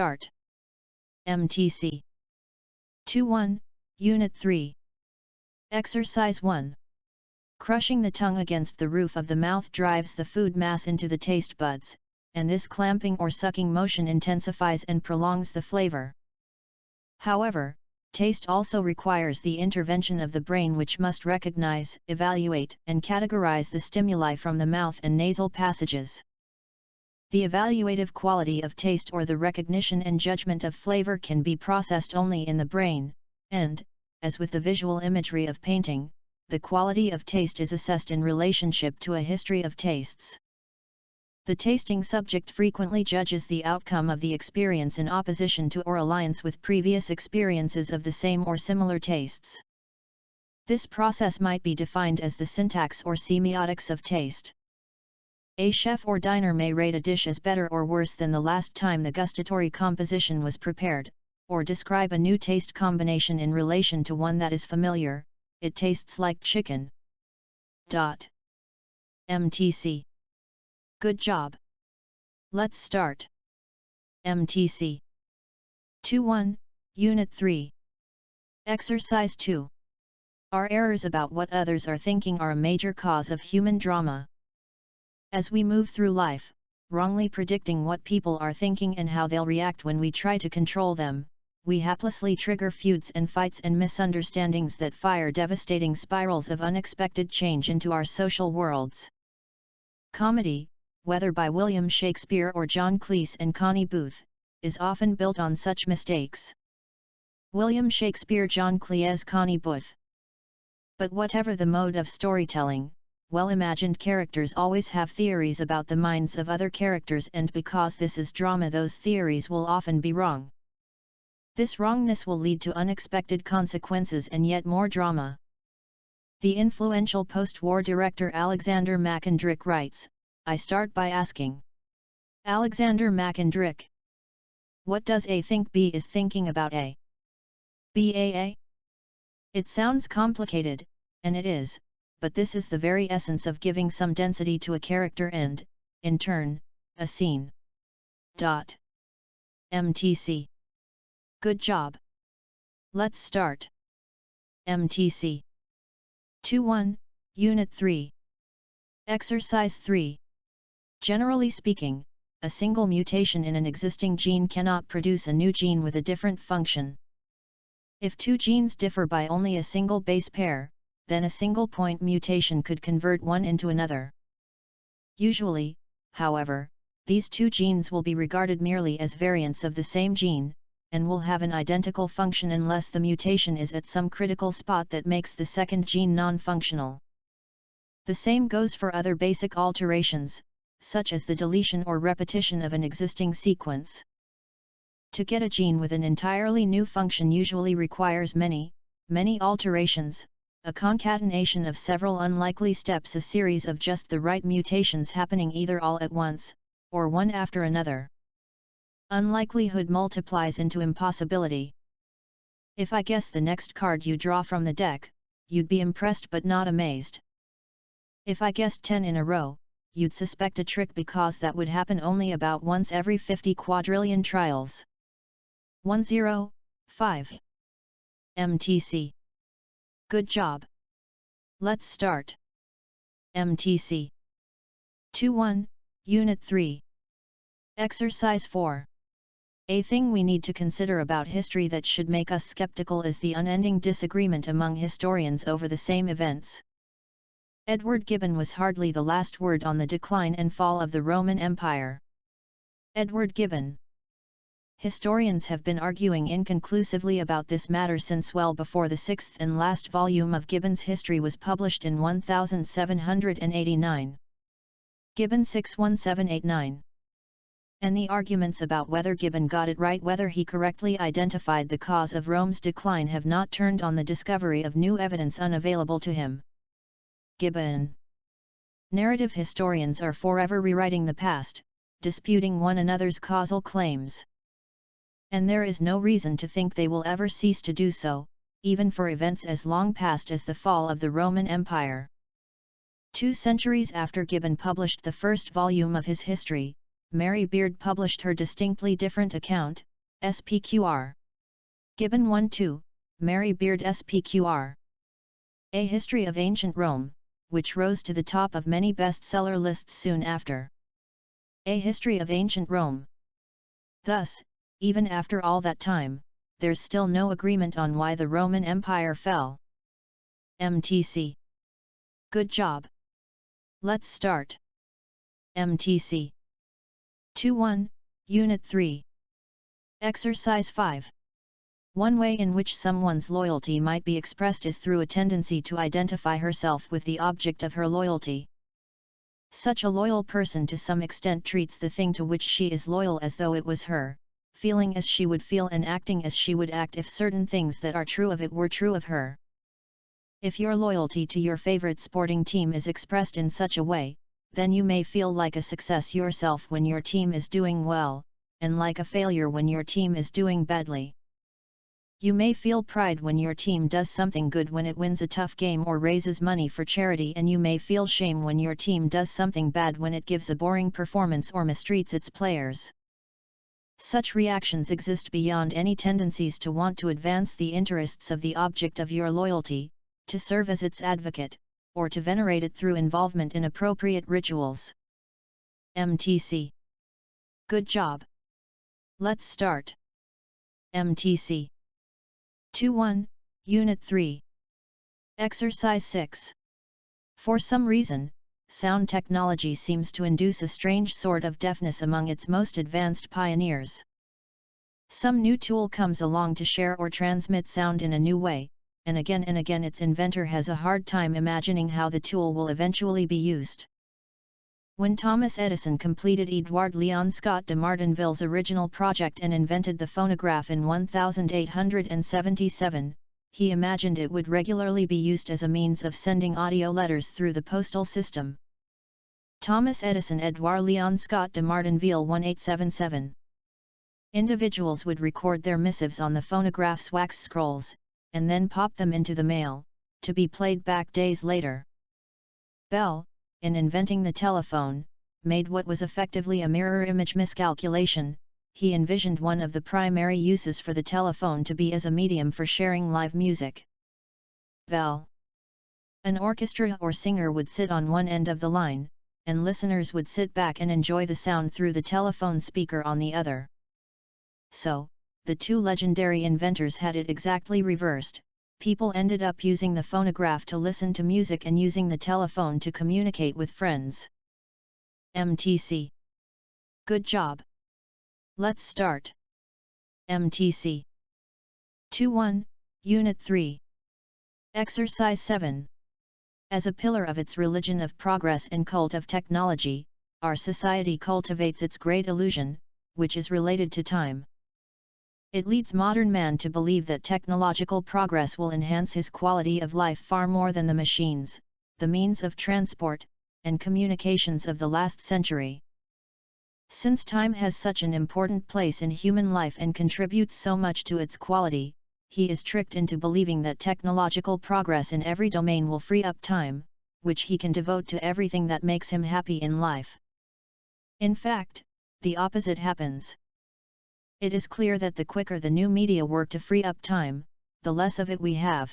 Start. MTC 2-1, Unit 3. Exercise 1. Crushing the tongue against the roof of the mouth drives the food mass into the taste buds, and this clamping or sucking motion intensifies and prolongs the flavor. However, taste also requires the intervention of the brain, which must recognize, evaluate, and categorize the stimuli from the mouth and nasal passages. The evaluative quality of taste, or the recognition and judgment of flavor, can be processed only in the brain, and, as with the visual imagery of painting, the quality of taste is assessed in relationship to a history of tastes. The tasting subject frequently judges the outcome of the experience in opposition to or alliance with previous experiences of the same or similar tastes. This process might be defined as the syntax or semiotics of taste. A chef or diner may rate a dish as better or worse than the last time the gustatory composition was prepared, or describe a new taste combination in relation to one that is familiar. It tastes like chicken. MTC. Good job. Let's start. MTC 2-1, Unit 3. Exercise 2. Our errors about what others are thinking are a major cause of human drama. As we move through life, wrongly predicting what people are thinking and how they'll react when we try to control them, we haplessly trigger feuds and fights and misunderstandings that fire devastating spirals of unexpected change into our social worlds. Comedy, whether by William Shakespeare or John Cleese and Connie Booth, is often built on such mistakes. William Shakespeare, John Cleese, Connie Booth. But whatever the mode of storytelling, well-imagined characters always have theories about the minds of other characters, and because this is drama, those theories will often be wrong. This wrongness will lead to unexpected consequences and yet more drama. The influential post-war director Alexander Mackendrack writes, "I start by asking Alexander Mackendrack, what does A think B is thinking about A? BAA? It sounds complicated, and it is, but this is the very essence of giving some density to a character and, in turn, a scene." MTC. Good job. Let's start. MTC 2-1, Unit 3. Exercise 3. Generally speaking, a single mutation in an existing gene cannot produce a new gene with a different function. If two genes differ by only a single base pair, then a single point mutation could convert one into another. Usually, however, these two genes will be regarded merely as variants of the same gene, and will have an identical function unless the mutation is at some critical spot that makes the second gene non-functional. The same goes for other basic alterations, such as the deletion or repetition of an existing sequence. To get a gene with an entirely new function usually requires many alterations, a concatenation of several unlikely steps, a series of just the right mutations happening either all at once, or one after another. Unlikelihood multiplies into impossibility. If I guess the next card you draw from the deck, you'd be impressed but not amazed. If I guessed 10 in a row, you'd suspect a trick because that would happen only about once every 50 quadrillion trials. 105. MTC. Good job. Let's start. MTC 2-1, Unit 3. Exercise 4. A thing we need to consider about history that should make us skeptical is the unending disagreement among historians over the same events. Edward Gibbon was hardly the last word on the decline and fall of the Roman Empire. Edward Gibbon. Historians have been arguing inconclusively about this matter since well before the sixth and last volume of Gibbon's history was published in 1789. Gibbon 61789. And the arguments about whether Gibbon got it right, whether he correctly identified the cause of Rome's decline, have not turned on the discovery of new evidence unavailable to him. Gibbon. Narrative historians are forever rewriting the past, disputing one another's causal claims. And there is no reason to think they will ever cease to do so, even for events as long past as the fall of the Roman Empire. 2 centuries after Gibbon published the first volume of his history, Mary Beard published her distinctly different account, SPQR. Gibbon 1-2, Mary Beard SPQR. A History of Ancient Rome, which rose to the top of many bestseller lists soon after. A History of Ancient Rome. Thus, even after all that time, there's still no agreement on why the Roman Empire fell. MTC. Good job. Let's start. MTC 2.1, Unit 3. Exercise 5. One way in which someone's loyalty might be expressed is through a tendency to identify herself with the object of her loyalty. Such a loyal person to some extent treats the thing to which she is loyal as though it was her, feeling as she would feel and acting as she would act if certain things that are true of it were true of her. If your loyalty to your favorite sporting team is expressed in such a way, then you may feel like a success yourself when your team is doing well, and like a failure when your team is doing badly. You may feel pride when your team does something good when it wins a tough game or raises money for charity, and you may feel shame when your team does something bad when it gives a boring performance or mistreats its players. Such reactions exist beyond any tendencies to want to advance the interests of the object of your loyalty, to serve as its advocate, or to venerate it through involvement in appropriate rituals. MTC. Good job. Let's start. MTC 2.1, Unit 3. Exercise 6. For some reason, sound technology seems to induce a strange sort of deafness among its most advanced pioneers. Some new tool comes along to share or transmit sound in a new way, and again its inventor has a hard time imagining how the tool will eventually be used. When Thomas Edison completed Edouard Leon Scott de Martinville's original project and invented the phonograph in 1877, he imagined it would regularly be used as a means of sending audio letters through the postal system. Thomas Edison Edouard Leon Scott de Martinville 1877. Individuals would record their missives on the phonograph's wax scrolls, and then pop them into the mail, to be played back days later. Bell, in inventing the telephone, made what was effectively a mirror image miscalculation. He envisioned one of the primary uses for the telephone to be as a medium for sharing live music. Bell. An orchestra or singer would sit on one end of the line, and listeners would sit back and enjoy the sound through the telephone speaker on the other. So, the two legendary inventors had it exactly reversed. People ended up using the phonograph to listen to music and using the telephone to communicate with friends. MTC. Good job. Let's start. MTC 2.1, Unit 3. Exercise 7. As a pillar of its religion of progress and cult of technology, our society cultivates its great illusion, which is related to time. It leads modern man to believe that technological progress will enhance his quality of life far more than the machines, the means of transport, and communications of the last century. Since time has such an important place in human life and contributes so much to its quality, he is tricked into believing that technological progress in every domain will free up time, which he can devote to everything that makes him happy in life. In fact, the opposite happens. It is clear that the quicker the new media work to free up time, the less of it we have.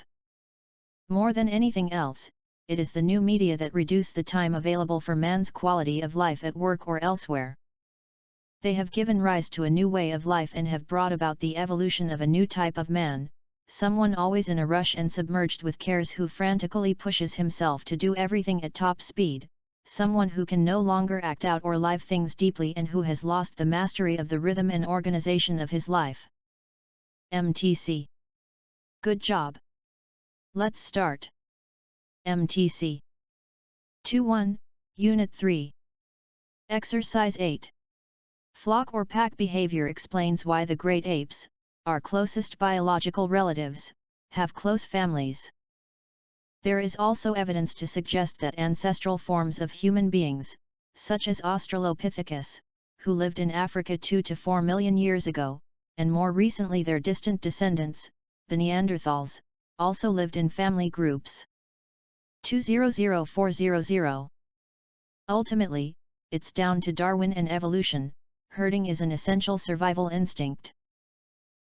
More than anything else, it is the new media that reduce the time available for man's quality of life at work or elsewhere. They have given rise to a new way of life and have brought about the evolution of a new type of man, someone always in a rush and submerged with cares, who frantically pushes himself to do everything at top speed, someone who can no longer act out or live things deeply and who has lost the mastery of the rhythm and organization of his life. MTC. Good job. Let's start. MTC 2.1, Unit 3. Exercise 8. Flock or pack behavior explains why the great apes, our closest biological relatives, have close families. There is also evidence to suggest that ancestral forms of human beings, such as Australopithecus, who lived in Africa 2 to 4 million years ago, and more recently their distant descendants, the Neanderthals, also lived in family groups. 200400. Ultimately, it's down to Darwin and evolution. Herding is an essential survival instinct.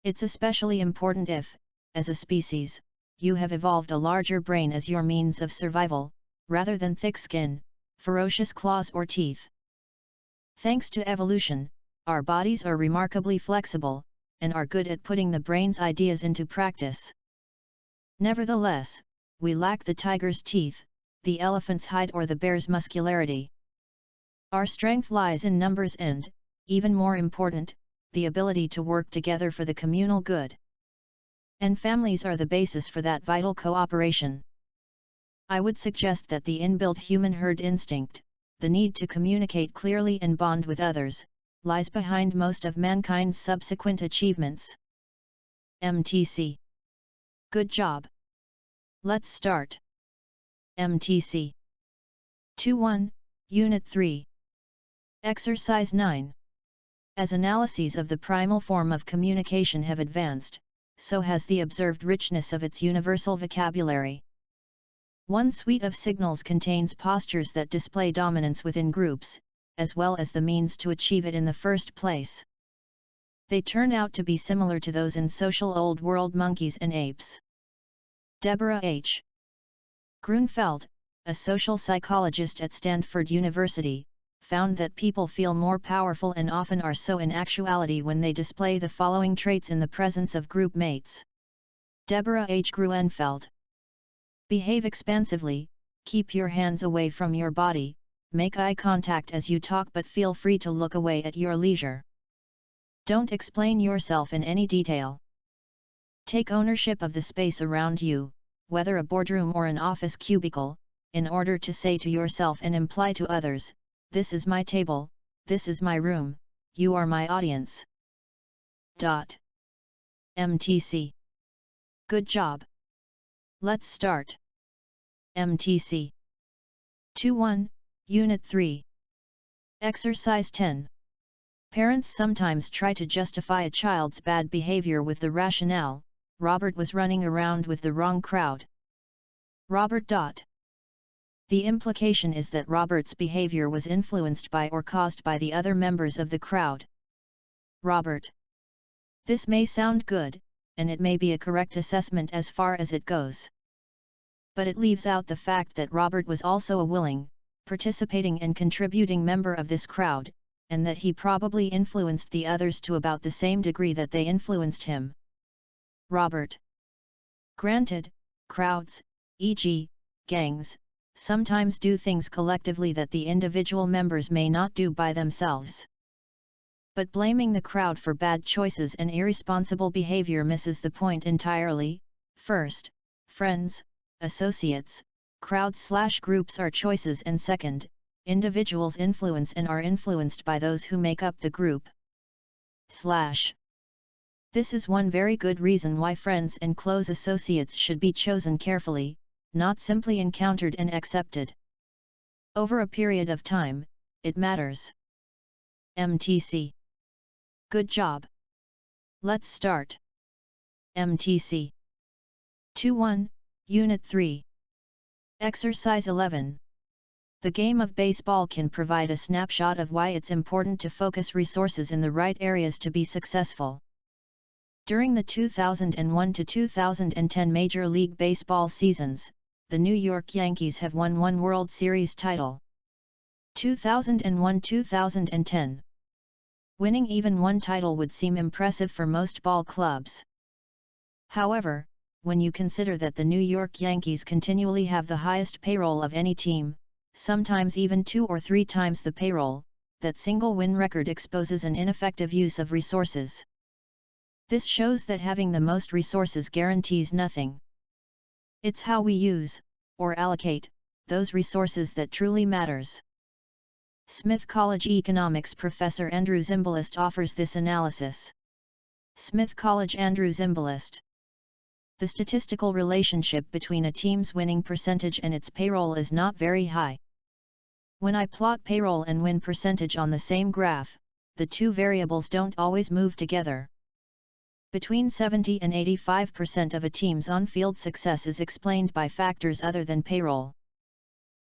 It's especially important if, as a species, you have evolved a larger brain as your means of survival, rather than thick skin, ferocious claws or teeth. Thanks to evolution, our bodies are remarkably flexible, and are good at putting the brain's ideas into practice. Nevertheless, we lack the tiger's teeth, the elephant's hide or the bear's muscularity. Our strength lies in numbers and, even more important, the ability to work together for the communal good. And families are the basis for that vital cooperation. I would suggest that the inbuilt human herd instinct, the need to communicate clearly and bond with others, lies behind most of mankind's subsequent achievements. MTC. Good job. Let's start. MTC 2.1, Unit 3. Exercise 9. As analyses of the primal form of communication have advanced, so has the observed richness of its universal vocabulary. One suite of signals contains postures that display dominance within groups, as well as the means to achieve it in the first place. They turn out to be similar to those in social Old World monkeys and apes. Deborah H. Grunfeld, a social psychologist at Stanford University, found that people feel more powerful and often are so in actuality when they display the following traits in the presence of group mates. Deborah H. Grunfeld. Behave expansively, keep your hands away from your body, make eye contact as you talk but feel free to look away at your leisure. Don't explain yourself in any detail. Take ownership of the space around you, whether a boardroom or an office cubicle, in order to say to yourself and imply to others, "This is my table, this is my room, you are my audience." MTC. Good job. Let's start. MTC 2.1, Unit 3. Exercise 10. Parents sometimes try to justify a child's bad behavior with the rationale, "Robert was running around with the wrong crowd." Robert. The implication is that Robert's behavior was influenced by or caused by the other members of the crowd. Robert. This may sound good, and it may be a correct assessment as far as it goes. But it leaves out the fact that Robert was also a willing, participating and contributing member of this crowd, and that he probably influenced the others to about the same degree that they influenced him. Robert. Granted, crowds, e.g., gangs, sometimes do things collectively that the individual members may not do by themselves. But blaming the crowd for bad choices and irresponsible behavior misses the point entirely. First, friends, associates, crowds/groups are choices, and second, individuals influence and are influenced by those who make up the group. This is one very good reason why friends and close associates should be chosen carefully, not simply encountered and accepted. Over a period of time, it matters. MTC. Good job. Let's start. MTC 2.1, Unit 3. Exercise 11. The game of baseball can provide a snapshot of why it's important to focus resources in the right areas to be successful. During the 2001 to 2010 Major League Baseball seasons, the New York Yankees have won one World Series title. 2001-2010. Winning even one title would seem impressive for most ball clubs. However, when you consider that the New York Yankees continually have the highest payroll of any team, sometimes even 2 or 3 times the payroll, that single win record exposes an ineffective use of resources. This shows that having the most resources guarantees nothing. It's how we use, or allocate, those resources that truly matters. Smith College economics professor Andrew Zimbalist offers this analysis. Smith College Andrew Zimbalist. The statistical relationship between a team's winning percentage and its payroll is not very high. When I plot payroll and win percentage on the same graph, the two variables don't always move together. Between 70 and 85% of a team's on-field success is explained by factors other than payroll.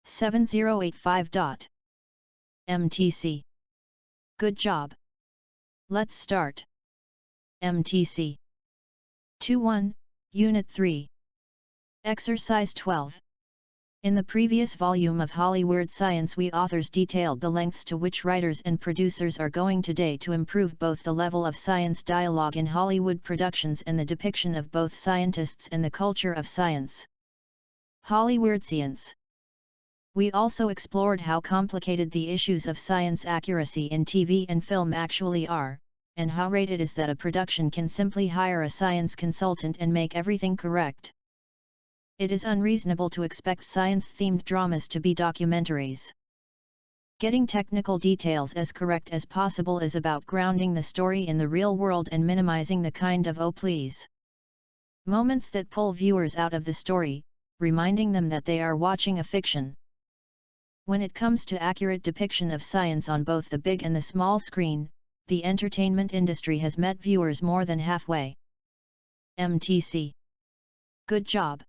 7085. MTC. Good job. Let's start. MTC 2-1, Unit 3. Exercise 12. In the previous volume of Hollywood Science we authors detailed the lengths to which writers and producers are going today to improve both the level of science dialogue in Hollywood productions and the depiction of both scientists and the culture of science. Hollywood Science. We also explored how complicated the issues of science accuracy in TV and film actually are, and how rare it is that a production can simply hire a science consultant and make everything correct. It is unreasonable to expect science-themed dramas to be documentaries. Getting technical details as correct as possible is about grounding the story in the real world and minimizing the kind of "oh please" moments that pull viewers out of the story, reminding them that they are watching a fiction. When it comes to accurate depiction of science on both the big and the small screen, the entertainment industry has met viewers more than halfway. MTC. Good job.